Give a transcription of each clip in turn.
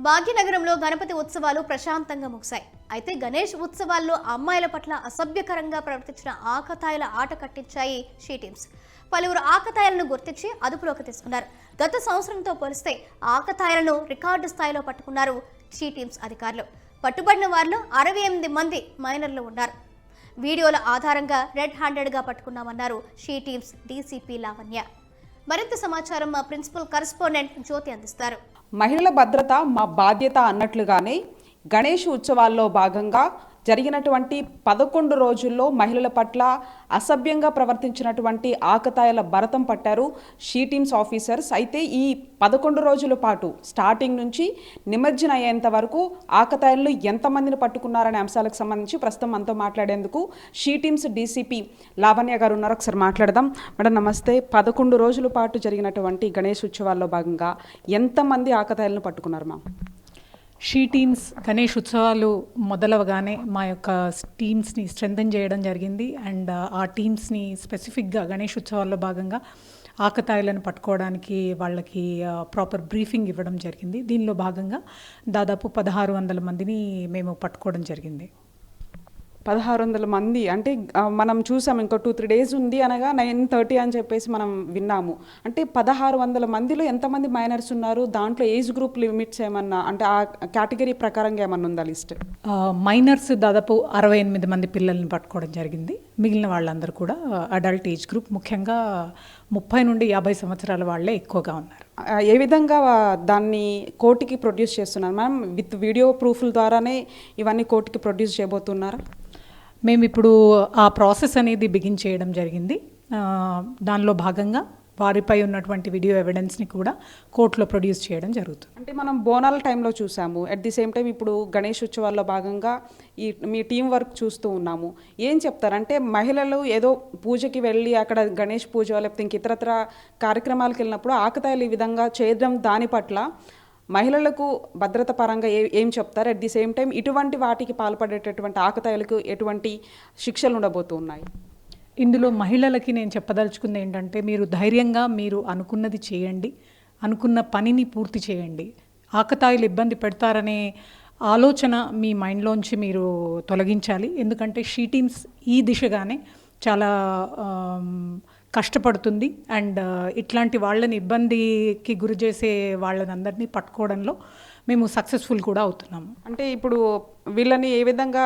భాగ్యనగరంలో గణపతి ఉత్సవాలు ప్రశాంతంగా ముగిశాయి. అయితే గణేష్ ఉత్సవాల్లో అమ్మాయిల పట్ల అసభ్యకరంగా ప్రవర్తించిన ఆకతాయిల ఆట కట్టించాయి షీ టీమ్స్. పలువురు ఆకతాయిలను గుర్తించి అదుపులోకి తీసుకున్నారు. గత సంవత్సరంతో పోలిస్తే ఆకతాయిలను రికార్డు స్థాయిలో పట్టుకున్నారు షీ టీమ్స్ అధికారులు. పట్టుబడిన వారిలో 68 మంది మైనర్లు ఉన్నారు. వీడియోల ఆధారంగా రెడ్ హ్యాండెడ్గా పట్టుకున్నామన్నారు షీ టీమ్స్ డీసీపీ లావణ్య. మరింత సమాచారం మా ప్రిన్సిపల్ కరెస్పాండెంట్ జ్యోతి అందిస్తారు. మహిళల భద్రత మా బాధ్యత అన్నట్లుగానే గణేష్ ఉత్సవాల్లో భాగంగా జరిగినటువంటి 11 రోజుల్లో మహిళల పట్ల అసభ్యంగా ప్రవర్తించినటువంటి ఆకతాయిల భరతం పట్టారు షీ టీమ్స్ ఆఫీసర్స్. అయితే ఈ 11 రోజుల పాటు స్టార్టింగ్ నుంచి నిమజ్జనం అయ్యేంత వరకు ఆకతాయిలు ఎంతమందిని పట్టుకున్నారనే అంశాలకు సంబంధించి ప్రస్తుతం మనతో మాట్లాడేందుకు షీ టీమ్స్ డీసీపీ లావణ్య గారు ఉన్నారు. ఒకసారి మాట్లాడదాం. మేడం నమస్తే. 11 రోజుల పాటు జరిగినటువంటి గణేష్ ఉత్సవాల్లో భాగంగా ఎంతమంది ఆకతాయిలను పట్టుకున్నారు మ్యామ్? షీ టీమ్స్ గణేష్ ఉత్సవాలు మొదలవగానే మా యొక్క టీమ్స్ని స్ట్రెంథెన్ చేయడం జరిగింది. అండ్ ఆ టీమ్స్ని స్పెసిఫిక్గా గణేష్ ఉత్సవాల్లో భాగంగా ఆకతాయిలను పట్టుకోవడానికి వాళ్ళకి ప్రాపర్ బ్రీఫింగ్ ఇవ్వడం జరిగింది. దీనిలో భాగంగా దాదాపు 1600 మందిని మేము పట్టుకోవడం జరిగింది. 1600 మంది అంటే మనం చూసాం, ఇంకో 2-3 డేస్ ఉంది అనగా 9:30 అని చెప్పేసి మనం విన్నాము. అంటే 1600 మందిలో ఎంతమంది మైనర్స్ ఉన్నారు? దాంట్లో ఏజ్ గ్రూప్ లిమిట్స్ ఏమన్నా అంటే ఆ కేటగిరీ ప్రకారంగా ఏమన్నా ఉందా లిస్ట్? మైనర్స్ దాదాపు 68 మంది పిల్లల్ని పట్టుకోవడం జరిగింది. మిగిలిన వాళ్ళందరూ కూడా అడల్ట్ ఏజ్ గ్రూప్, ముఖ్యంగా 30 నుండి 50 సంవత్సరాల వాళ్ళే ఎక్కువగా ఉన్నారు. ఏ విధంగా దాన్ని కోర్టుకి ప్రొడ్యూస్ చేస్తున్నారు మ్యామ్? విత్ వీడియో ప్రూఫ్ల ద్వారానే ఇవన్నీ కోర్టుకి ప్రొడ్యూస్ చేయబోతున్నారా? మేము ఇప్పుడు ఆ ప్రాసెస్ అనేది బిగిన్ చేయడం జరిగింది. దానిలో భాగంగా వారిపై ఉన్నటువంటి వీడియో ఎవిడెన్స్ని కూడా కోర్టులో ప్రొడ్యూస్ చేయడం జరుగుతుంది. అంటే మనం బోనాల టైంలో చూసాము, అట్ ది సేమ్ టైం ఇప్పుడు గణేష్ ఉత్సవాల్లో భాగంగా మీ టీం వర్క్ చూస్తూ ఉన్నాము. ఏం చెప్తారంటే మహిళలు ఏదో పూజకి వెళ్ళి అక్కడ గణేష్ పూజ లేకపోతే ఇంక ఇతరత్ర కార్యక్రమాలకు వెళ్ళినప్పుడు ఆకతాయిలు ఈ విధంగా చేయడం, దాని పట్ల మహిళలకు భద్రత పరంగా ఏం చెప్తారు? అట్ ది సేమ్ టైం ఇటువంటి వాటికి పాల్పడేటటువంటి ఆకతాయిలకు ఎటువంటి శిక్షలు ఉండబోతున్నాయి? ఇందులో మహిళలకి నేను చెప్పదలుచుకుంది ఏంటంటే, మీరు ధైర్యంగా మీరు అనుకున్నది చేయండి, అనుకున్న పనిని పూర్తి చేయండి. ఆకతాయిలు ఇబ్బంది పెడతారనే ఆలోచన మీ మైండ్లోంచి మీరు తొలగించాలి. ఎందుకంటే షీ టీమ్స్ ఈ దిశగానే చాలా కష్టపడుతుంది. అండ్ ఇట్లాంటి వాళ్ళని ఇబ్బందికి గురి చేసే వాళ్ళని అందరినీ పట్టుకోవడంలో మేము సక్సెస్ఫుల్ కూడా అవుతున్నాము. అంటే ఇప్పుడు వీళ్ళని ఏ విధంగా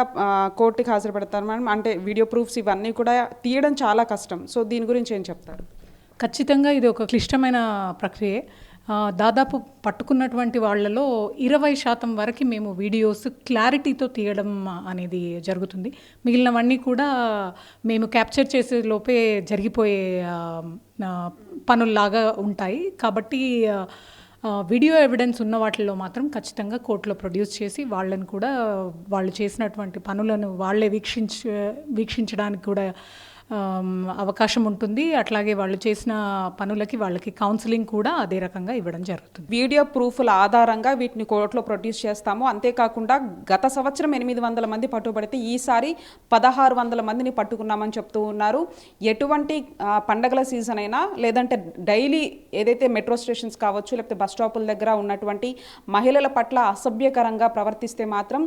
కోర్టుకి హాజరుపెడతారు మేడం? అంటే వీడియో ప్రూఫ్స్ ఇవన్నీ కూడా తీయడం చాలా కష్టం. సో దీని గురించి ఏం చెప్తారు? ఖచ్చితంగా ఇది ఒక క్లిష్టమైన ప్రక్రియ. దాదాపు పట్టుకున్నటువంటి వాళ్ళలో 20% వరకు మేము వీడియోస్ క్లారిటీతో తీయడం అనేది జరుగుతుంది. మిగిలినవన్నీ కూడా మేము క్యాప్చర్ చేసే లోపే జరిగిపోయే పనుల్లాగా ఉంటాయి. కాబట్టి వీడియో ఎవిడెన్స్ ఉన్న వాటిల్లో మాత్రం ఖచ్చితంగా కోర్టులో ప్రొడ్యూస్ చేసి వాళ్ళని కూడా వాళ్ళు చేసినటువంటి పనులను వాళ్ళే వీక్షించడానికి కూడా అవకాశం ఉంటుంది. అట్లాగే వాళ్ళు చేసిన పనులకి వాళ్ళకి కౌన్సిలింగ్ కూడా అదే రకంగా ఇవ్వడం జరుగుతుంది. వీడియో ప్రూఫ్ల ఆధారంగా వీటిని కోర్టులో ప్రొడ్యూస్ చేస్తాము. అంతేకాకుండా గత సంవత్సరం 800 మంది పట్టుబడితే ఈసారి 1600 మందిని పట్టుకున్నామని చెప్తూ ఉన్నారు. ఎటువంటి పండగల సీజన్ అయినా లేదంటే డైలీ ఏదైతే మెట్రో స్టేషన్స్ కావచ్చు లేకపోతే బస్ స్టాపుల దగ్గర ఉన్నటువంటి మహిళల పట్ల అసభ్యకరంగా ప్రవర్తిస్తే మాత్రం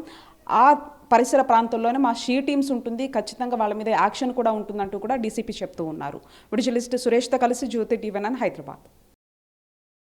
ఆ పరిసర ప్రాంతంలోనే మా షీ టీమ్స్ ఉంటుంది, ఖచ్చితంగా వాళ్ళ మీద యాక్షన్ కూడా ఉంటుందంటూ కూడా డీసీపీ చెప్తూ ఉన్నారు. విజువలిస్ట్ సురేష్తో కలిసి జ్యోతి టీవీ9 హైదరాబాద్.